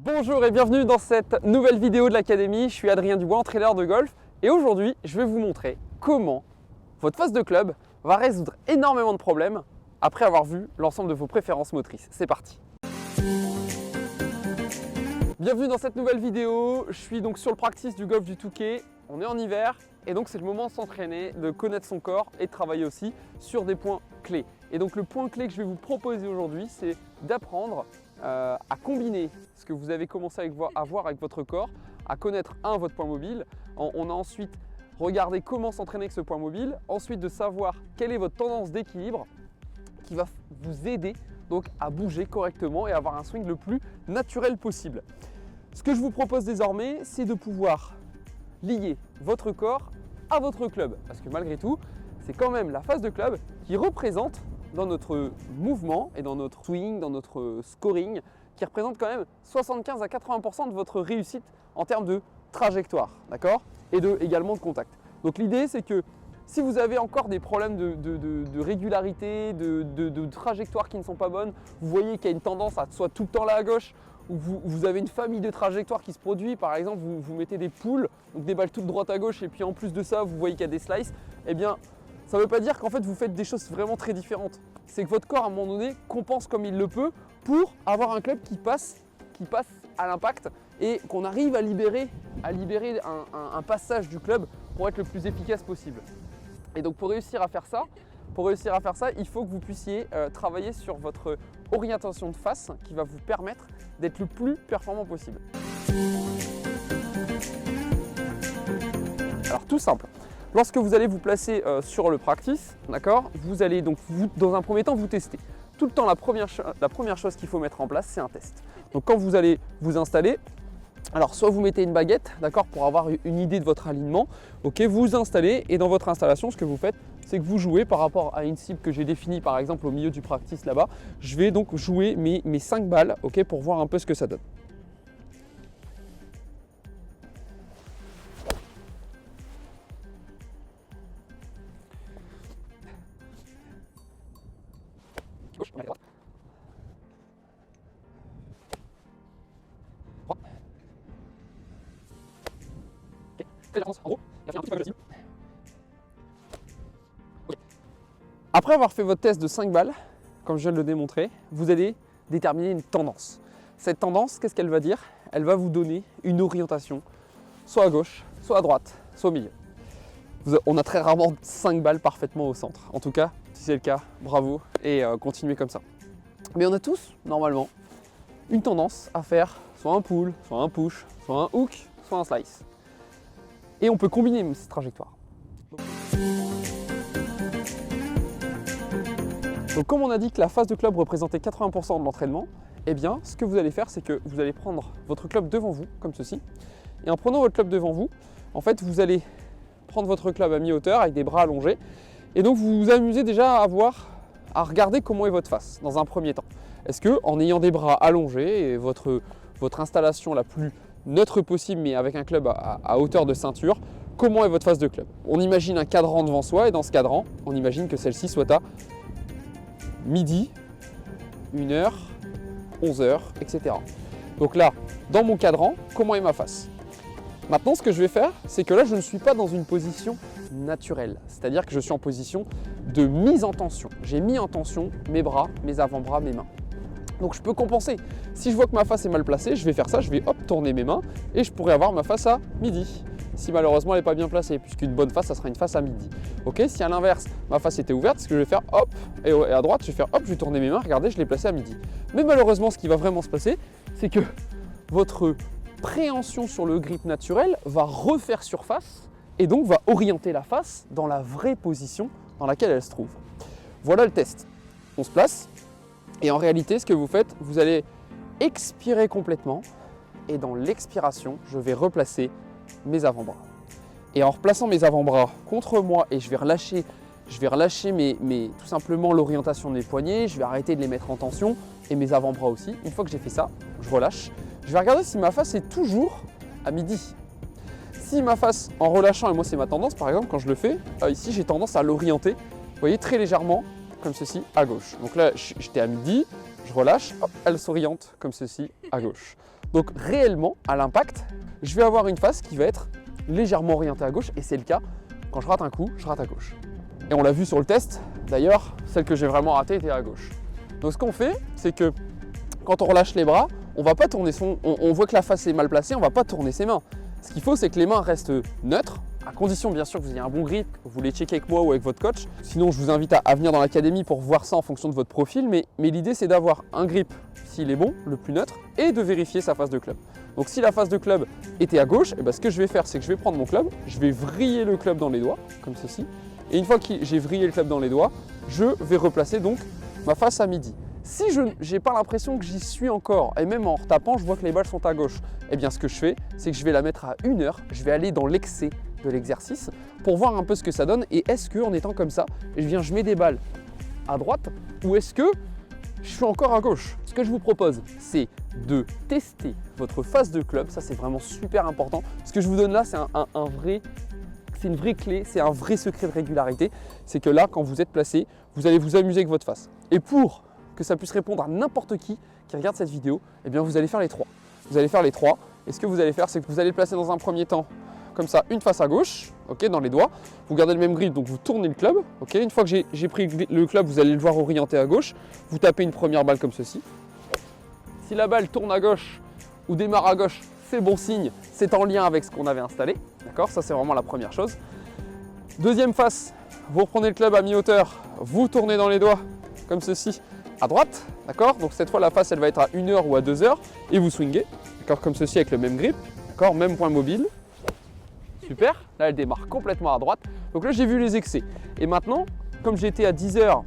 Bonjour et bienvenue dans cette nouvelle vidéo de l'Académie. Je suis Adrien Dubois, entraîneur de golf et aujourd'hui je vais vous montrer comment votre phase de club va résoudre énormément de problèmes après avoir vu l'ensemble de vos préférences motrices. C'est parti! Bienvenue dans cette nouvelle vidéo. Je suis donc sur le practice du golf du Touquet. On est en hiver et donc c'est le moment de s'entraîner, de connaître son corps et de travailler aussi sur des points clés. Et donc le point clé que je vais vous proposer aujourd'hui, c'est d'apprendre à combiner ce que vous avez commencé à voir avec votre corps, à connaître votre point mobile. On a ensuite regardé comment s'entraîner avec ce point mobile, ensuite de savoir quelle est votre tendance d'équilibre qui va vous aider donc à bouger correctement et avoir un swing le plus naturel possible. Ce que je vous propose désormais, c'est de pouvoir lier votre corps à votre club, parce que malgré tout, c'est quand même la phase de club qui représente dans notre mouvement et dans notre swing, dans notre scoring, qui représente quand même 75 à 80% de votre réussite en termes de trajectoire, d'accord? Et également de contact. Donc l'idée, c'est que si vous avez encore des problèmes de régularité, de trajectoires qui ne sont pas bonnes, vous voyez qu'il y a une tendance à soit tout le temps là à gauche, ou vous avez une famille de trajectoires qui se produit, par exemple vous mettez des poules, donc des balles toutes droites à gauche, et puis en plus de ça vous voyez qu'il y a des slices, eh bien ça ne veut pas dire qu'en fait vous faites des choses vraiment très différentes. C'est que votre corps à un moment donné compense comme il le peut pour avoir un club qui passe à l'impact et qu'on arrive à libérer un passage du club pour être le plus efficace possible. Et donc pour réussir à faire ça, il faut que vous puissiez travailler sur votre orientation de face qui va vous permettre d'être le plus performant possible. Alors tout simple. Lorsque vous allez vous placer sur le practice, d'accord, vous allez donc dans un premier temps vous tester. Tout le temps, la première chose qu'il faut mettre en place, c'est un test. Donc quand vous allez vous installer, alors soit vous mettez une baguette, d'accord, pour avoir une idée de votre alignement, ok, vous vous installez et dans votre installation, ce que vous faites, c'est que vous jouez par rapport à une cible que j'ai définie par exemple au milieu du practice là-bas. Je vais donc jouer mes 5 balles, ok, pour voir un peu ce que ça donne. Gauche, on a droite. Droite. Ok, fais l'avance en haut, et après un petit peu de cible. Ok. Après avoir fait votre test de 5 balles, comme je viens de le démontrer, vous allez déterminer une tendance. Cette tendance, qu'est-ce qu'elle va dire? Elle va vous donner une orientation, soit à gauche, soit à droite, soit au milieu. On a très rarement 5 balles parfaitement au centre. En tout cas, si c'est le cas, bravo et continuez comme ça. Mais on a tous, normalement, une tendance à faire soit un pull, soit un push, soit un hook, soit un slice. Et on peut combiner ces trajectoires. Donc comme on a dit que la phase de club représentait 80% de l'entraînement, eh bien ce que vous allez faire, c'est que vous allez prendre votre club devant vous, comme ceci. Et en prenant votre club devant vous, en fait, vous allez prendre votre club à mi-hauteur avec des bras allongés. Et donc vous vous amusez déjà à regarder comment est votre face dans un premier temps. Est-ce que en ayant des bras allongés et votre installation la plus neutre possible mais avec un club à hauteur de ceinture, comment est votre face de club? On imagine un cadran devant soi et dans ce cadran, on imagine que celle-ci soit à midi, 1h, 11h, etc. Donc là, dans mon cadran, comment est ma face? Maintenant, ce que je vais faire, c'est que là, je ne suis pas dans une position naturelle. C'est-à-dire que je suis en position de mise en tension. J'ai mis en tension mes bras, mes avant-bras, mes mains. Donc je peux compenser. Si je vois que ma face est mal placée, je vais faire ça, je vais hop, tourner mes mains et je pourrais avoir ma face à midi. Si malheureusement elle n'est pas bien placée, puisqu'une bonne face, ça sera une face à midi. Ok, si à l'inverse, ma face était ouverte, ce que je vais faire, hop, et à droite, je vais faire hop, je vais tourner mes mains, regardez, je l'ai placée à midi. Mais malheureusement, ce qui va vraiment se passer, c'est que votre préhension sur le grip naturel va refaire surface et donc va orienter la face dans la vraie position dans laquelle elle se trouve. Voilà le test. On se place et en réalité, ce que vous faites, vous allez expirer complètement et dans l'expiration, je vais replacer mes avant-bras. Et en replaçant mes avant-bras contre moi et je vais relâcher tout simplement l'orientation de mes poignets, je vais arrêter de les mettre en tension et mes avant-bras aussi. Une fois que j'ai fait ça, je relâche. Je vais regarder si ma face est toujours à midi. Si ma face, en relâchant, et moi c'est ma tendance par exemple quand je le fais, ici j'ai tendance à l'orienter, vous voyez, très légèrement, comme ceci, à gauche. Donc là j'étais à midi, je relâche, hop, elle s'oriente comme ceci à gauche. Donc réellement, à l'impact, je vais avoir une face qui va être légèrement orientée à gauche et c'est le cas. Quand je rate un coup, je rate à gauche. Et on l'a vu sur le test, d'ailleurs, celle que j'ai vraiment ratée était à gauche. Donc ce qu'on fait, c'est que quand on relâche les bras, on va pas tourner on voit que la face est mal placée, on va pas tourner ses mains. Ce qu'il faut, c'est que les mains restent neutres, à condition bien sûr que vous ayez un bon grip, que vous les checkez avec moi ou avec votre coach. Sinon, je vous invite à venir dans l'académie pour voir ça en fonction de votre profil. Mais l'idée, c'est d'avoir un grip, s'il est bon, le plus neutre, et de vérifier sa face de club. Donc si la face de club était à gauche, et ben, ce que je vais faire, c'est que je vais prendre mon club, je vais vriller le club dans les doigts, comme ceci. Et une fois que j'ai vrillé le club dans les doigts, je vais replacer donc ma face à midi. Si je n'ai pas l'impression que j'y suis encore, et même en retapant, je vois que les balles sont à gauche, eh bien ce que je fais, c'est que je vais la mettre à 1 heure, je vais aller dans l'excès de l'exercice pour voir un peu ce que ça donne et est-ce qu'en étant comme ça, je mets des balles à droite ou est-ce que je suis encore à gauche. Ce que je vous propose, c'est de tester votre face de club, ça c'est vraiment super important. Ce que je vous donne là, c'est c'est une vraie clé, c'est un vrai secret de régularité. C'est que là, quand vous êtes placé, vous allez vous amuser avec votre face. Et pour que ça puisse répondre à n'importe qui regarde cette vidéo, eh bien vous allez faire les 3. Vous allez faire les 3 et ce que vous allez faire, c'est que vous allez placer dans un premier temps, comme ça, une face à gauche, okay, dans les doigts. Vous gardez le même grip, donc vous tournez le club. Okay. Une fois que j'ai pris le club, vous allez le voir orienté à gauche. Vous tapez une première balle comme ceci. Si la balle tourne à gauche ou démarre à gauche, c'est bon signe, c'est en lien avec ce qu'on avait installé. D'accord, ça c'est vraiment la première chose. Deuxième face, vous reprenez le club à mi-hauteur, vous tournez dans les doigts comme ceci à droite. D'accord, donc cette fois la face elle va être à 1 heure ou à 2 heures et vous swingez. D'accord, comme ceci avec le même grip. D'accord, même point mobile. Super, là elle démarre complètement à droite. Donc là j'ai vu les excès. Et maintenant, comme j'étais à 10 heures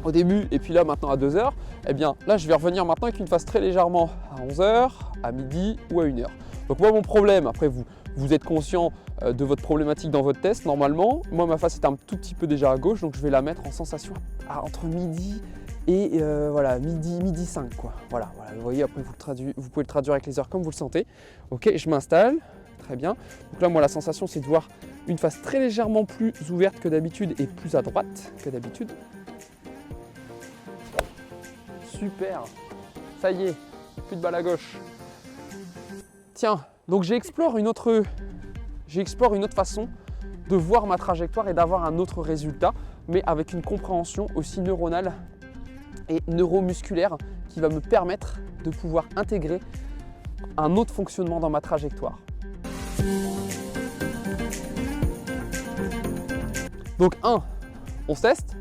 au début et puis là maintenant à 2 heures, eh bien là je vais revenir maintenant avec une face très légèrement à 11 heures, à midi ou à 1 heure. Donc moi mon problème, après vous êtes conscient de votre problématique dans votre test normalement. Moi ma face est un tout petit peu déjà à gauche, donc je vais la mettre en sensation entre midi et voilà, midi 5 quoi. Voilà, vous voyez, après vous pouvez le traduire avec les heures comme vous le sentez. Ok, je m'installe. Très bien. Donc là, moi, la sensation, c'est de voir une face très légèrement plus ouverte que d'habitude et plus à droite que d'habitude. Super. Ça y est, plus de balle à gauche. Tiens, donc j'explore une autre façon de voir ma trajectoire et d'avoir un autre résultat, mais avec une compréhension aussi neuronale et neuromusculaire qui va me permettre de pouvoir intégrer un autre fonctionnement dans ma trajectoire. Donc 1, on se teste.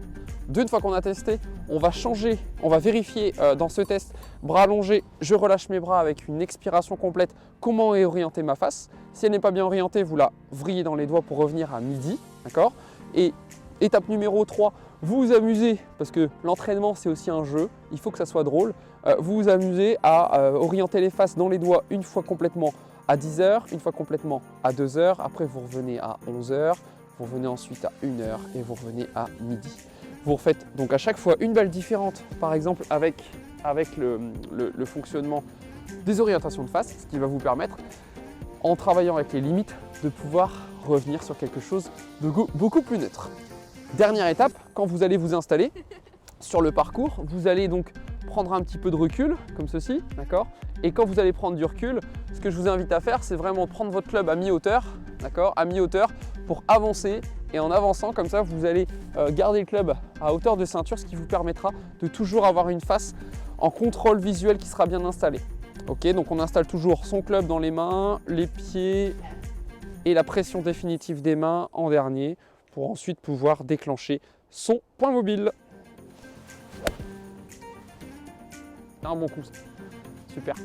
2, une fois qu'on a testé, on va changer, on va vérifier dans ce test, bras allongés, je relâche mes bras avec une expiration complète, comment est orientée ma face. Si elle n'est pas bien orientée, vous la vrillez dans les doigts pour revenir à midi, d'accord. Et étape numéro 3, vous vous amusez, parce que l'entraînement c'est aussi un jeu, il faut que ça soit drôle, vous vous amusez à orienter les faces dans les doigts une fois complètement à 10 heures, une fois complètement à 2 heures, après vous revenez à 11 heures, vous revenez ensuite à 1 heure et vous revenez à midi. Vous refaites donc à chaque fois une balle différente, par exemple avec le fonctionnement des orientations de face, ce qui va vous permettre, en travaillant avec les limites, de pouvoir revenir sur quelque chose de beaucoup plus neutre. Dernière étape, quand vous allez vous installer sur le parcours, vous allez donc prendre un petit peu de recul, comme ceci, d'accord. Et quand vous allez prendre du recul, ce que je vous invite à faire, c'est vraiment prendre votre club à mi-hauteur, d'accord, à mi-hauteur, pour avancer. Et en avançant comme ça, vous allez garder le club à hauteur de ceinture, ce qui vous permettra de toujours avoir une face en contrôle visuel qui sera bien installée. Ok, donc on installe toujours son club dans les mains, les pieds et la pression définitive des mains en dernier pour ensuite pouvoir déclencher son point mobile. C'est un bon coup, super.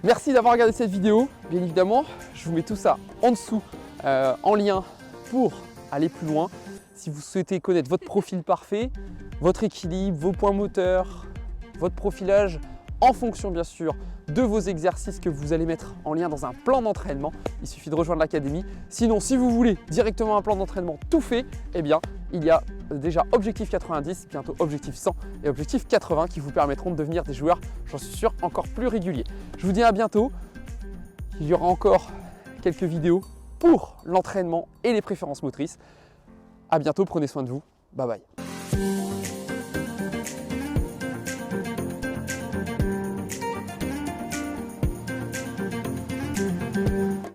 Merci d'avoir regardé cette vidéo. Bien évidemment, je vous mets tout ça en dessous en lien pour aller plus loin. Si vous souhaitez connaître votre profil parfait, votre équilibre, vos points moteurs, votre profilage, en fonction bien sûr de vos exercices que vous allez mettre en lien dans un plan d'entraînement, il suffit de rejoindre l'académie. Sinon, si vous voulez directement un plan d'entraînement tout fait, eh bien, il y a déjà Objectif 90, bientôt Objectif 100 et Objectif 80 qui vous permettront de devenir des joueurs, j'en suis sûr, encore plus réguliers. Je vous dis à bientôt. Il y aura encore quelques vidéos pour l'entraînement et les préférences motrices. À bientôt, prenez soin de vous. Bye bye.